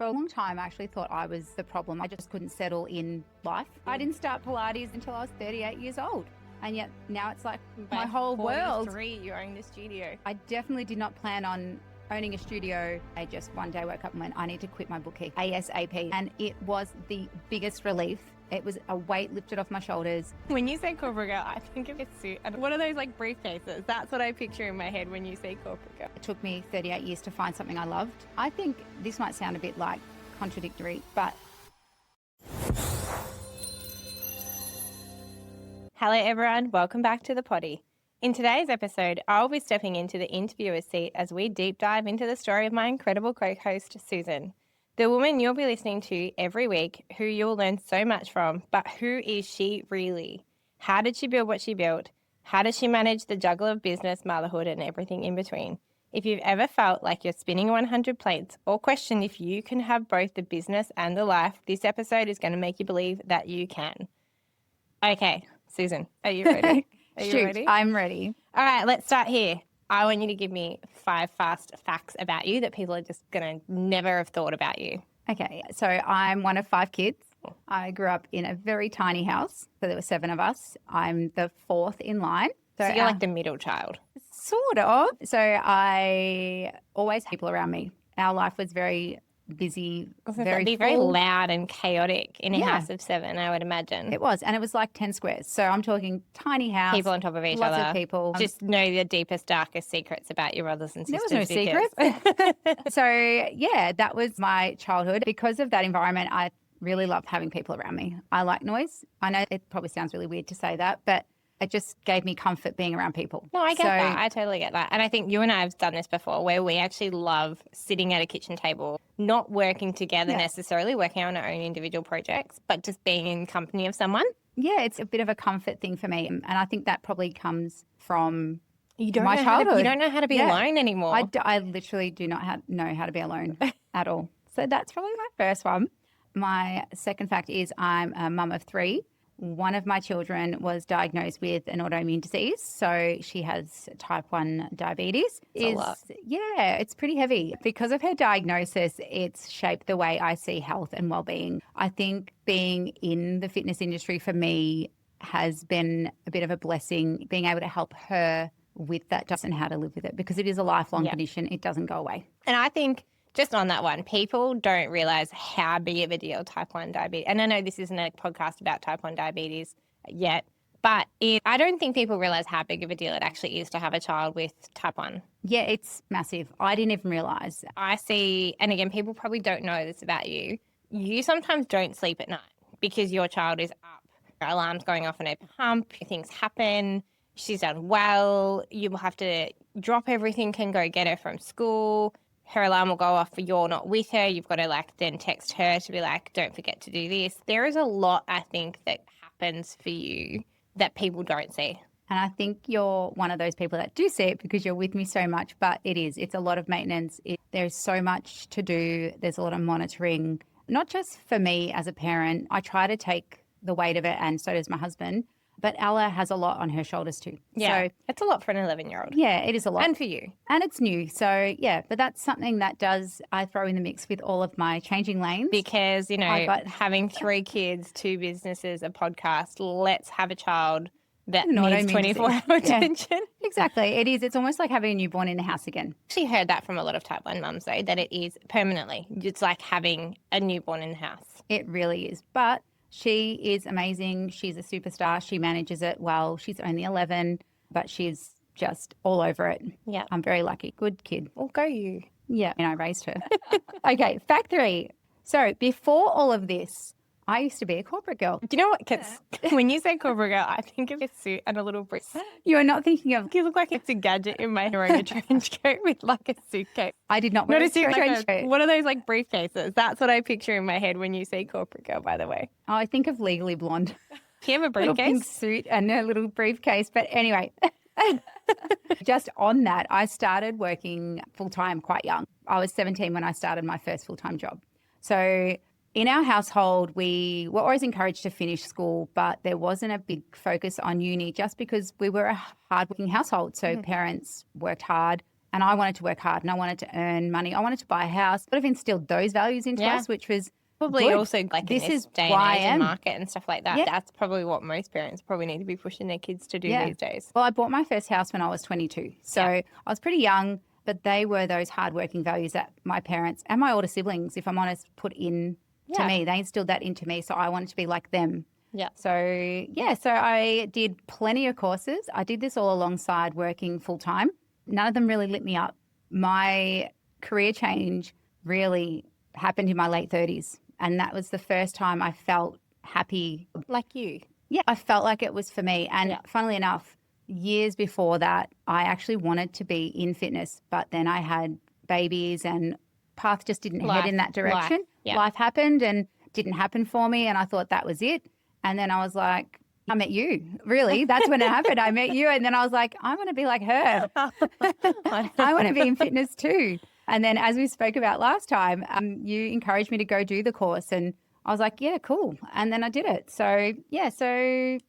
For a long time, I actually thought I was the problem. I just couldn't settle in life. I didn't start Pilates until I was 38 years old. And yet now it's like my whole world. 43, you own the studio. I definitely did not plan on owning a studio. I just one day woke up and went, I need to quit my bookkeeping ASAP. And it was the biggest relief. It was a weight lifted off my shoulders. When you say corporate girl, I think of a suit. And what are those like briefcases? That's what I picture in my head when you say corporate girl. It took me 38 years to find something I loved. I think this might sound a bit like contradictory, but Hello everyone, welcome back to the potty. In today's episode, I'll be stepping into the interviewer's seat as we deep dive into the story of my incredible co-host, Susan. The woman you'll be listening to every week, who you'll learn so much from, but who is she really? How did she build what she built? How does she manage the juggle of business, motherhood, and everything in between? If you've ever felt like you're spinning 100 plates or questioned if you can have both the business and the life, this episode is going to make you believe that you can. Okay, Susan, are you ready? Are you ready? I'm ready. All right, let's start here. I want you to give me 5 fast facts about you that people are just going to never have thought about you. Okay, so I'm one of 5 kids. I grew up in a very tiny house, so there were 7 of us. I'm the 4th in line. So you're like the middle child. Sort of. So I always had people around me. Our life was very busy, very loud and chaotic in a house of 7, I would imagine. It was, and it was like 10 squares. So I'm talking tiny house. People on top of each other. Lots of people. Just know the deepest, darkest secrets about your brothers and sisters. There was no secrets. So yeah, that was my childhood. Because of that environment, I really loved having people around me. I like noise. I know it probably sounds really weird to say that, but it just gave me comfort being around people. No, I get that. I totally get that. And I think you and I have done this before where we actually love sitting at a kitchen table, not working together necessarily, working on our own individual projects, but just being in company of someone. Yeah, it's a bit of a comfort thing for me. And I think that probably comes from my know childhood. You don't know how to be alone anymore. I literally do not know how to be alone at all. So that's probably my first one. My second fact is I'm a mum of 3. One of my children was diagnosed with an autoimmune disease, so she has type 1 diabetes. That's a lot. Yeah, it's pretty heavy. Because of her diagnosis, it's shaped the way I see health and well-being. I think being in the fitness industry for me has been a bit of a blessing, being able to help her with that and how to live with it, because it is a lifelong condition. It doesn't go away. And I think just on that one, people don't realise how big of a deal type 1 diabetes, and I know this isn't a podcast about type 1 diabetes yet, but I don't think people realise how big of a deal it actually is to have a child with type 1. Yeah, it's massive. I didn't even realise. I see, and again, people probably don't know this about you. You sometimes don't sleep at night because your child is up. Her alarm's going off on her pump, things happen, she's unwell, you will have to drop everything and go get her from school. Her alarm will go off, you're not with her. You've got to then text her to be like, don't forget to do this. There is a lot, I think, that happens for you that people don't see. And I think you're one of those people that do see it because you're with me so much, but it's a lot of maintenance. There's so much to do. There's a lot of monitoring, not just for me as a parent. I try to take the weight of it, and so does my husband. But Ella has a lot on her shoulders too. Yeah, so, it's a lot for an 11-year-old. Yeah, it is a lot. And for you. And it's new. So, yeah, but that's something that I throw in the mix with all of my changing lanes. Because, having 3 kids, 2 businesses, a podcast, let's have a child that needs 24-hour attention. Exactly. It is. It's almost like having a newborn in the house again. I actually heard that from a lot of type 1 mums, though, that it is permanently. It's like having a newborn in the house. It really is. But she is amazing. She's a superstar. She manages it well. She's only 11, but she's just all over it. Yeah. I'm very lucky. Good kid. Well, go you. Yeah, and I raised her. Okay, fact 3. So before all of this, I used to be a corporate girl. Do you know what? Because when you say corporate girl, I think of a suit and a little brief. You are not thinking of... You look like it's a gadget in my wearing a trench coat with like a suitcase. I did not wear a trench coat. What are those like briefcases? That's what I picture in my head when you say corporate girl, by the way. Oh, I think of Legally Blonde. Do you have a briefcase? Little pink suit and a little briefcase. But anyway, just on that, I started working full-time quite young. I was 17 when I started my first full-time job. So in our household, we were always encouraged to finish school, but there wasn't a big focus on uni just because we were a hardworking household. So parents worked hard. and I wanted to work hard and I wanted to earn money. I wanted to buy a house. But I've instilled those values into us, which was probably good. also like This in this is day why and age I and am. market and stuff like that. Yeah. That's probably what most parents probably need to be pushing their kids to do these days. Well, I bought my first house when I was 22. So I was pretty young, but they were those hardworking values that my parents and my older siblings, if I'm honest, put in to me. They instilled that into me. So I wanted to be like them. Yeah. So, so I did plenty of courses. I did this all alongside working full time. None of them really lit me up. My career change really happened in my late 30s. And that was the first time I felt happy. Like you. Yeah, I felt like it was for me. And funnily enough, years before that, I actually wanted to be in fitness, but then I had babies and path just didn't head in that direction. Life happened and didn't happen for me. And I thought that was it. And then I was like, I met you. Really? That's when it happened. I met you. And then I was like, I want to be like her. I want to be in fitness too. And then as we spoke about last time, you encouraged me to go do the course. And I was like, yeah, cool. And then I did it. So, I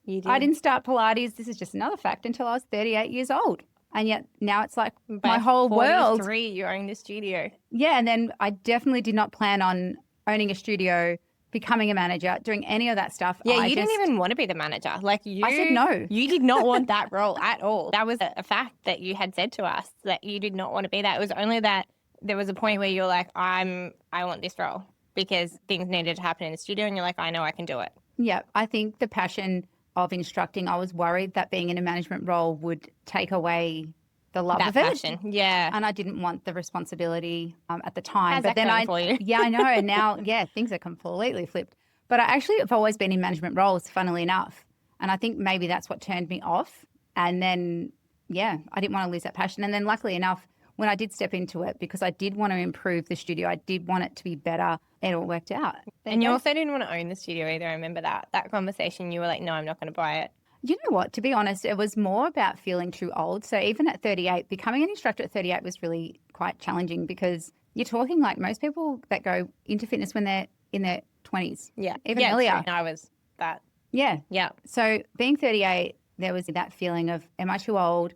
didn't start Pilates. This is just another fact until I was 38 years old. And yet now it's like my whole world. 43, you own the studio. Yeah. And then I definitely did not plan on owning a studio, becoming a manager, doing any of that stuff. Yeah, you didn't even want to be the manager. Like I said no. You did not want that role at all. That was a fact that you had said to us, that you did not want to be that. It was only that there was a point where you were like, I want this role because things needed to happen in the studio, and you're like, I know I can do it. Yeah, I think the passion of instructing, I was worried that being in a management role would take away the love of passion. Yeah. And I didn't want the responsibility at the time. How's that going for you? Yeah, I know. And now, things are completely flipped. But I actually have always been in management roles, funnily enough. And I think maybe that's what turned me off. And then, I didn't want to lose that passion. And then luckily enough, when I did step into it, because I did want to improve the studio, I did want it to be better, it all worked out. And you also didn't want to own the studio either. I remember that conversation. You were like, no, I'm not going to buy it. You know what? To be honest, it was more about feeling too old. So even at 38, becoming an instructor at 38 was really quite challenging, because you're talking like most people that go into fitness when they're in their 20s. Yeah. Even earlier. I was that. Yeah. Yeah. So being 38, there was that feeling of, am I too old?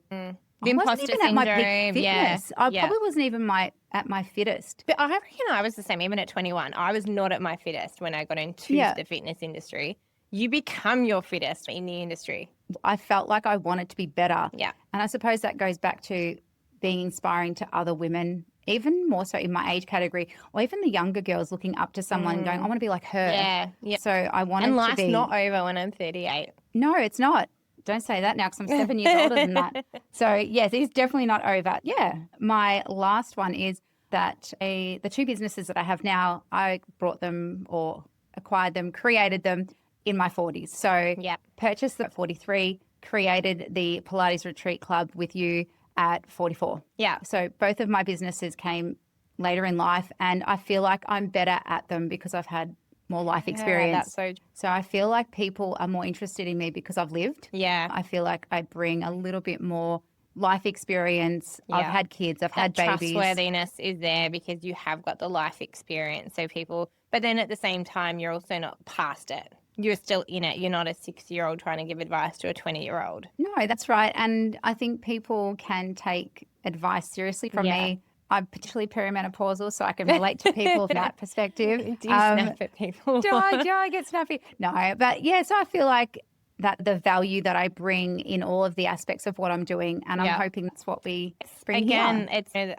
The I wasn't imposter even syndrome. at my peak fitness. I Yeah. probably wasn't even at my fittest. But I reckon I was the same. Even at 21, I was not at my fittest when I got into the fitness industry. You become your fittest in the industry. I felt like I wanted to be better. Yeah. And I suppose that goes back to being inspiring to other women, even more so in my age category, or even the younger girls looking up to someone going, I want to be like her. Yeah. Yeah. So I wanted And to be. life's not over when I'm 38. No, it's not. Don't say that now, because I'm 7 years older than that. So yes, it's definitely not over. Yeah. My last one is that the two businesses that I have now, I brought them or acquired them, created them in my 40s. So purchased at 43, created the Pilates Retreat Club with you at 44. Yeah. So both of my businesses came later in life, and I feel like I'm better at them because I've had more life experience. So I feel like people are more interested in me because I've lived. Yeah. I feel like I bring a little bit more life experience. Yeah. I've had kids, I've had babies. Trustworthiness is there because you have got the life experience. So people, but then at the same time, you're also not past it. You're still in it. You're not a 60-year-old trying to give advice to a 20-year-old. No, that's right. And I think people can take advice seriously from me. I'm particularly perimenopausal, so I can relate to people from that perspective. Do you snap at people? Do I get snappy? No, but so I feel like that the value that I bring in all of the aspects of what I'm doing, and I'm hoping that's what we bring here.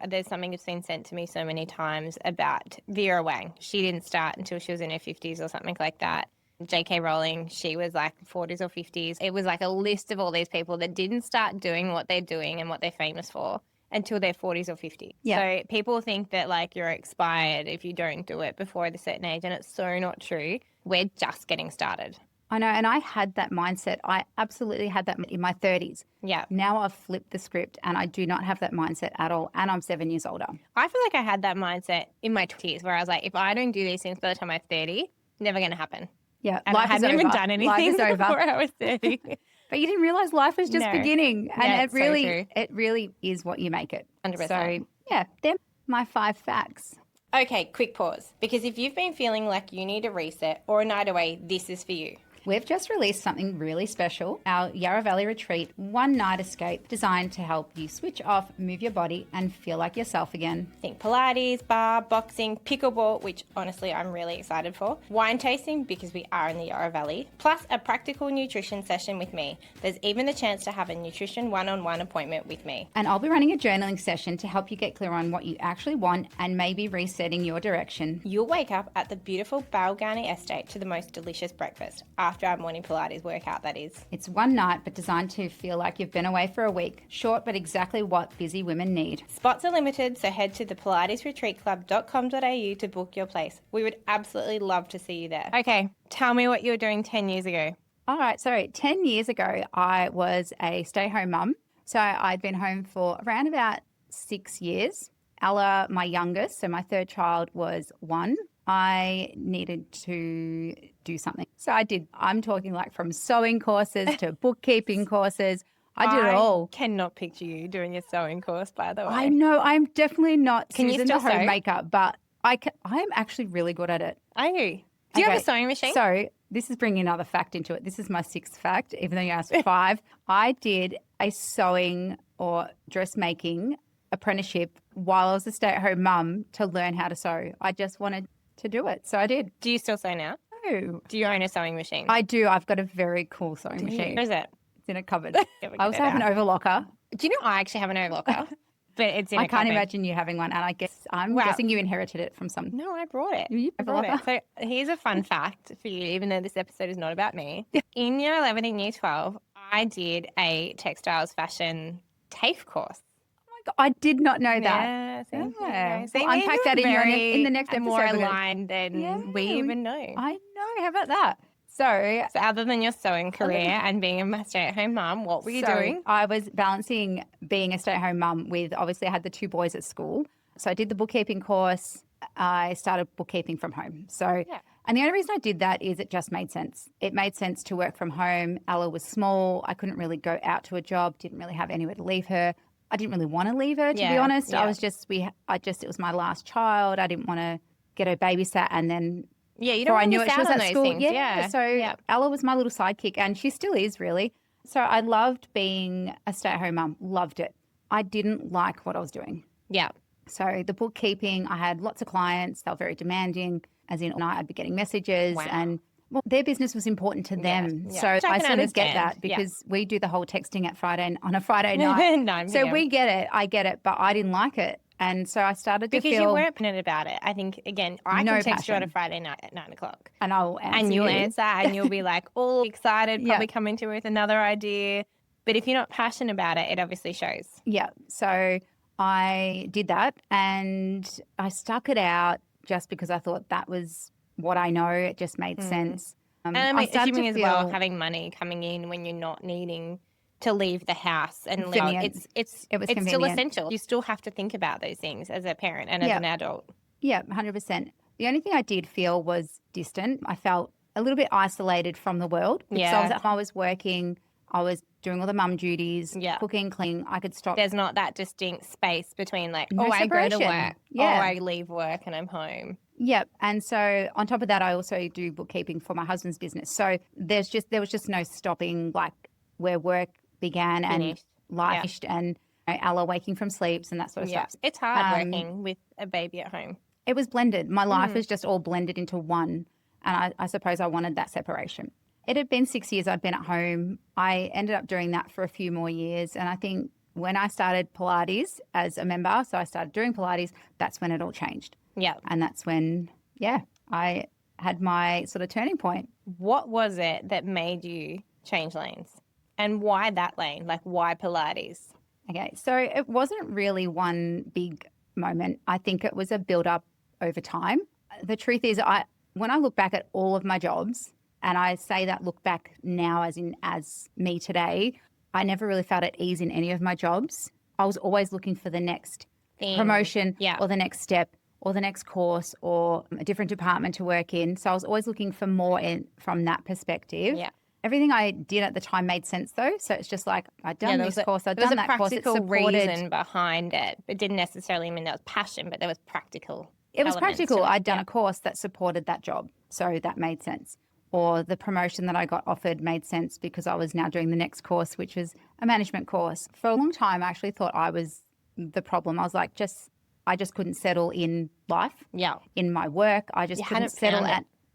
There's something that's been sent to me so many times about Vera Wang. She didn't start until she was in her 50s or something like that. J.K. Rowling, she was like 40s or 50s. It was like a list of all these people that didn't start doing what they're doing and what they're famous for until their 40s or 50s. Yeah. So people think that like you're expired if you don't do it before a certain age, and it's so not true. We're just getting started. I know, and I had that mindset. I absolutely had that in my 30s. Yeah. Now I've flipped the script and I do not have that mindset at all, and I'm 7 years older. I feel like I had that mindset in my 20s where I was like, if I don't do these things by the time I'm 30, never going to happen. Yeah, and life I hadn't even done anything over. before I was 30. But you didn't realise life was just beginning. And so it really is what you make it. 100%. So, they're my 5 facts. Okay, quick pause. Because if you've been feeling like you need a reset or a night away, this is for you. We've just released something really special, our Yarra Valley Retreat one-night escape designed to help you switch off, move your body and feel like yourself again. Think Pilates, bar, boxing, pickleball, which honestly I'm really excited for, wine tasting because we are in the Yarra Valley, plus a practical nutrition session with me. There's even the chance to have a nutrition one-on-one appointment with me. And I'll be running a journaling session to help you get clear on what you actually want and maybe resetting your direction. You'll wake up at the beautiful Balgownie estate to the most delicious breakfast, after our morning Pilates workout that is. It's one night but designed to feel like you've been away for a week. Short but exactly what busy women need. Spots are limited, so head to thepilatesretreatclub.com.au to book your place. We would absolutely love to see you there. Okay, tell me what you were doing 10 years ago. All right, so 10 years ago, I was a stay-home mum. So I'd been home for around about 6 years. Ella, my youngest, so my third child, was 1. I needed to do something. So I did, I'm talking like from sewing courses to bookkeeping courses. I did it all. I cannot picture you doing your sewing course, by the way. I know, I'm definitely not Can you Susan still the sew? homemaker, but I am actually really good at it. Are you? Do you have Okay, a sewing machine? So this is bringing another fact into it. This is my 6th fact, even though you asked for 5. I did a sewing or dressmaking apprenticeship while I was a stay-at-home mum to learn how to sew. I just wanted to do it, so I did. Do you still sew now? No. Do you own a sewing machine? I do. I've got a very cool sewing machine. Where is it? It's in a cupboard. Yeah, we I also get it have an out. overlocker. Do you know I actually have an overlocker? But it's in a I can't cupboard. imagine you having one, and I guess I'm Wow. guessing you inherited it from some. No, I brought it. You I brought it. overlocker? So here's a fun fact for you, even though this episode is not about me. In year 11 and year 12, I did a textiles fashion TAFE course. Oh my God, I did not know that. Yeah, see, Yeah. there you go. See, We'll unpack that in the next more episode. aligned than Yeah, we even know. I know. How about that? So So other than your sewing career and being a stay-at-home mum, what were you doing? I was balancing being a stay-at-home mum with, obviously I had the 2 boys at school. So I did the bookkeeping course. I started bookkeeping from home. So, Yeah. and the only reason I did that is it just made sense. It made sense to work from home. Ella was small. I couldn't really go out to a job, didn't really have anywhere to leave her. I didn't really want to leave her, to be Yeah, honest. yeah. It was my last child. I didn't want to get her babysat and then Yeah, you before don't I knew miss it, she out was on at those school. things. Yeah. So yeah. Ella was my little sidekick, and she still is, really. So I loved being a stay-at-home mum. Loved it. I didn't like what I was doing. Yeah. So the bookkeeping, I had lots of clients. They were very demanding, as in I'd be getting messages, Wow. and well, their business was important to them. yeah. So Which I I can sort of get understand. that Yeah. because we do the whole texting on a Friday night. 9 So p.m. we get it. I get it, but I didn't like it. And so I started to Because feel, you weren't passionate about it. I think, again, I No can text you on a passion. Friday night at 9 o'clock. and I'll answer And you'll you. answer and you'll be like all excited, Yeah. probably coming to with another idea. But if you're not passionate about it, it obviously shows. Yeah. So I did that and I stuck it out just because I thought that was what I know. It just made sense. And I'm I started assuming to as well, feel- having money coming in when you're not needing to leave the house and Convenient. it's It was still convenient. essential. You still have to think about those things as a parent and as Yeah. an adult. Yeah, 100%. The only thing I did feel was distant. I felt a little bit isolated from the world. Because Yeah. I was at home, I was working, I was doing all the mum duties, Yeah. cooking, cleaning. I could stop. There's not that distinct space between like, No I go to separation. work, Yeah. I leave work and I'm home. Yep. And so on top of that, I also do bookkeeping for my husband's business. So there was just no stopping like where work began and Finished. life finished and Ella waking from sleeps and that sort of Yeah, stuff. it's hard Um, working with a baby at home. It was blended. My life was just all blended into one. And I suppose I wanted that separation. It had been 6 years I'd been at home. I ended up doing that for a few more years. And I think when I started Pilates as a member, so I started doing Pilates, that's when it all changed. Yeah. And that's when, I had my sort of turning point. What was it that made you change lanes? And why that lane? Like, why Pilates? Okay, so it wasn't really one big moment. I think it was a build up over time. The truth is, when I look back at all of my jobs, and I say that look back now as me today, I never really felt at ease in any of my jobs. I was always looking for the next Thing. promotion Yeah. or the next step or the next course or a different department to work in. So I was always looking for more from that perspective. Yeah. Everything I did at the time made sense though. So it's just like I'd done this course, I'd there was done a that course. It practical supported. reason behind it. It didn't necessarily mean there was passion, but there was practical. It was elements practical. to it. I'd done Yeah. a course that supported that job. So that made sense. or the promotion that I got offered made sense because I was now doing the next course, which was a management course. For a long time, I actually thought I was the problem. I was like, I just couldn't settle in life, in my work. I just couldn't settle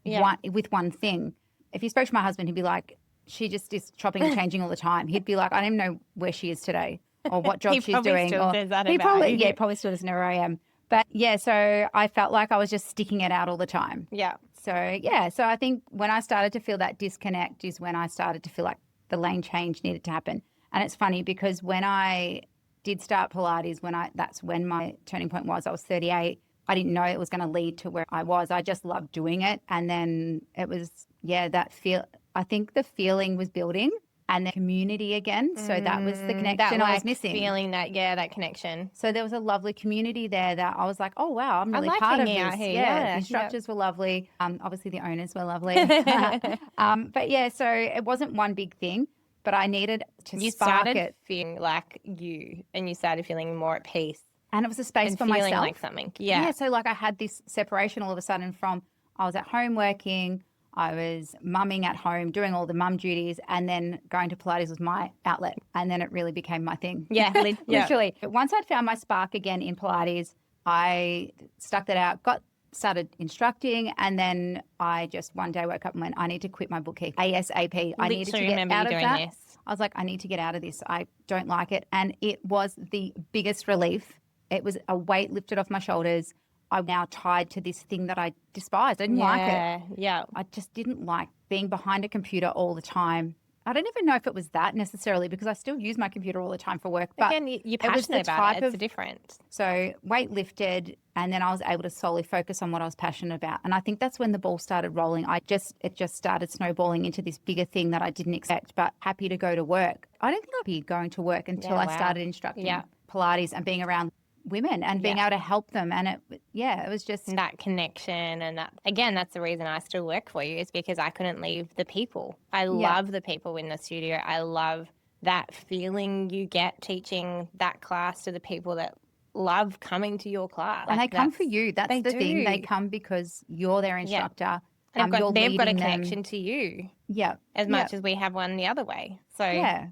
with one thing. If you spoke to my husband, he'd be like, she just is chopping and changing all the time. He'd be like, I don't even know where she is today or what job she's doing. Still says that about you. Probably still doesn't know where I am. But yeah, so I felt like I was just sticking it out all the time. Yeah. So I think when I started to feel that disconnect is when I started to feel like the lane change needed to happen. And it's funny because when I did start Pilates, that's when my turning point was. I was 38. I didn't know it was going to lead to where I was. I just loved doing it. And then it was, I think the feeling was building and the community again. So that was the connection I was missing. Feeling that connection. So there was a lovely community there that I was like, oh, wow, I'm really part of this. Out here. The instructors were lovely. Obviously the owners were lovely. But yeah, so it wasn't one big thing, but I needed to spark it. You started feeling like you, and you started feeling more at peace. And it was a space for myself. Feeling like something. Yeah. Yeah, so like I had this separation all of a sudden from I was at home working, I was mumming at home, doing all the mum duties, and then going to Pilates was my outlet. And then it really became my thing. Yeah, literally. But once I'd found my spark again in Pilates, I stuck that out, started instructing, and then I just one day woke up and went, I need to quit my bookkeeping ASAP. I needed to get out of that. This. I was like, I need to get out of this. I don't like it. And it was the biggest relief. It was a weight lifted off my shoulders. I'm now tied to this thing that I despised. I didn't like it. Yeah. I just didn't like being behind a computer all the time. I don't even know if it was that necessarily because I still use my computer all the time for work. But again, you're passionate about it. It's different. So weight lifted, and then I was able to solely focus on what I was passionate about. And I think that's when the ball started rolling. It just started snowballing into this bigger thing that I didn't expect, but happy to go to work. I don't think I'd be going to work until I started instructing Pilates and being around women and being able to help them. And it was just that connection. And that, again, that's the reason I still work for you, is because I couldn't leave the people. I love the people in the studio. I love that feeling you get teaching that class to the people that love coming to your class. And they come for you. That's the thing. They come because you're their instructor. And they've got a connection to you. Yeah. As much as we have one the other way. So yeah.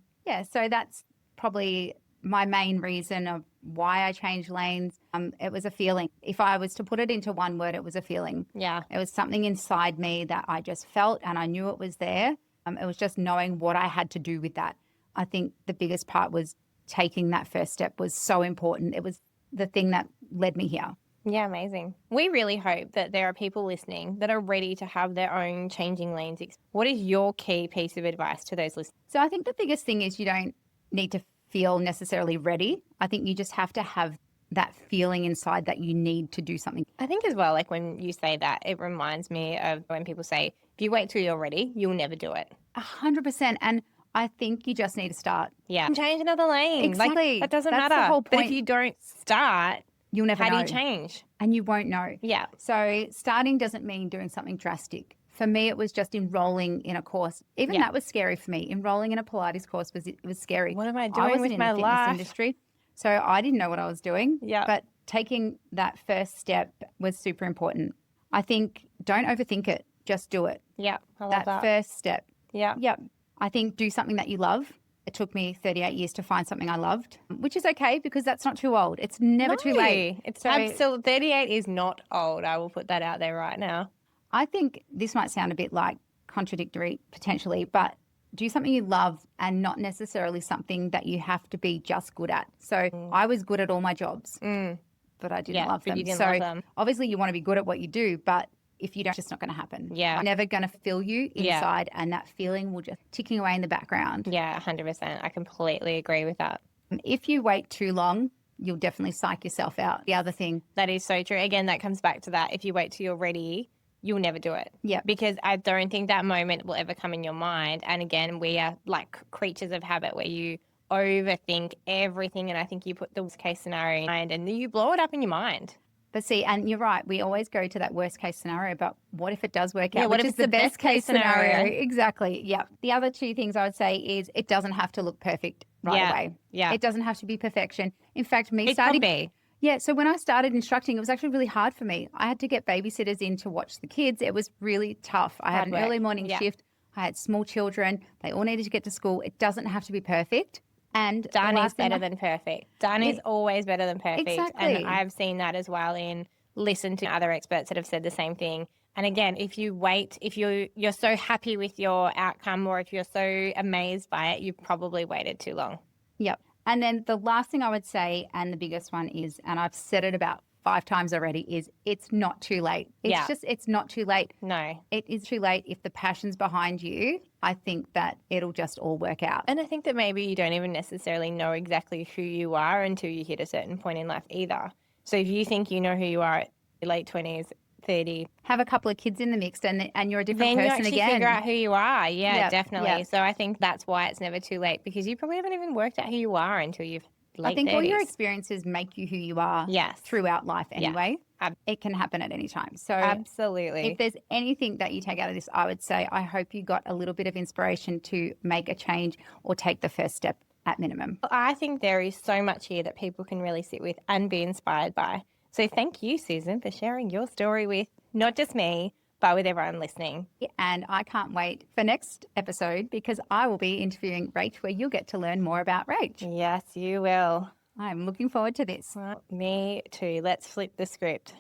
So that's probably my main reason of why I changed lanes. It was a feeling. If I was to put it into one word, it was a feeling. Yeah. It was something inside me that I just felt and I knew it was there. It was just knowing what I had to do with that. I think the biggest part was taking that first step was so important. It was the thing that led me here. Yeah, amazing. We really hope that there are people listening that are ready to have their own changing lanes. What is your key piece of advice to those listeners? So I think the biggest thing is you don't need to feel necessarily ready. I think you just have to have that feeling inside that you need to do something. I think as well, like when you say that, it reminds me of when people say, if you wait till you're ready, you'll never do it. 100%. And I think you just need to start. Yeah. And change another lane. Exactly. That doesn't That's matter. the whole point. But if you don't start, you'll never know. How do you change? And you won't know. Yeah. So starting doesn't mean doing something drastic. For me, it was just enrolling in a course. Even that was scary for me. Enrolling in a Pilates course was scary. What am I doing with my life? I wasn't in the fitness industry, so I didn't know what I was doing. Yeah. But taking that first step was super important. I think don't overthink it. Just do it. Yeah, I love that. That first step. Yeah. Yep. I think do something that you love. It took me 38 years to find something I loved, which is okay because that's not too old. It's never too late. It's so 38 is not old. I will put that out there right now. I think this might sound a bit like contradictory potentially, but do something you love and not necessarily something that you have to be just good at. So I was good at all my jobs, but I didn't love them. You didn't love them. Obviously you want to be good at what you do, but if you don't, it's just not going to happen. Yeah. It's never going to fill you inside and that feeling will just ticking away in the background. Yeah, 100%. I completely agree with that. If you wait too long, you'll definitely psych yourself out. The other thing. That is so true. Again, that comes back to that. If you wait till you're ready, you'll never do it. Yeah. Because I don't think that moment will ever come in your mind. And again, we are like creatures of habit where you overthink everything. And I think you put the worst case scenario in your mind and you blow it up in your mind. But see, and you're right, we always go to that worst case scenario, but what if it does work out? What if is it's the best case scenario? Exactly. Yeah. The other two things I would say is it doesn't have to look perfect right away. Yeah. It doesn't have to be perfection. In fact, It can be. Yeah, so when I started instructing, it was actually really hard for me. I had to get babysitters in to watch the kids. It was really tough. I had Hard an work. early morning Yeah. shift. I had small children. They all needed to get to school. It doesn't have to be perfect. And the Done is last thing better than perfect. Done is it, always better than perfect. And exactly. I've seen that as well in listen to other experts that have said the same thing. And again, if you wait, if you're so happy with your outcome or if you're so amazed by it, you've probably waited too long. Yep. And then the last thing I would say, and the biggest one is, and I've said it about 5 times already, is it's not too late. Yeah. It's not too late. No. It is too late. If the passion's behind you, I think that it'll just all work out. And I think that maybe you don't even necessarily know exactly who you are until you hit a certain point in life either. So if you think you know who you are at your late 20s, 30, Have a couple of kids in the mix and you're a different then you person actually again. figure out who you are. Yeah, Yep, definitely. yep. So I think that's why it's never too late because you probably haven't even worked out who you are until you've late I think 30s. all your experiences make you who you are Yes. throughout life anyway. Ab- It can happen at any time. So Absolutely. if there's anything that you take out of this, I would say I hope you got a little bit of inspiration to make a change or take the first step at minimum. I think there is so much here that people can really sit with and be inspired by. So thank you, Susan, for sharing your story with not just me, but with everyone listening. And I can't wait for next episode because I will be interviewing Rach where you'll get to learn more about Rach. Yes, you will. I'm looking forward to this. Well, me too. Let's flip the script.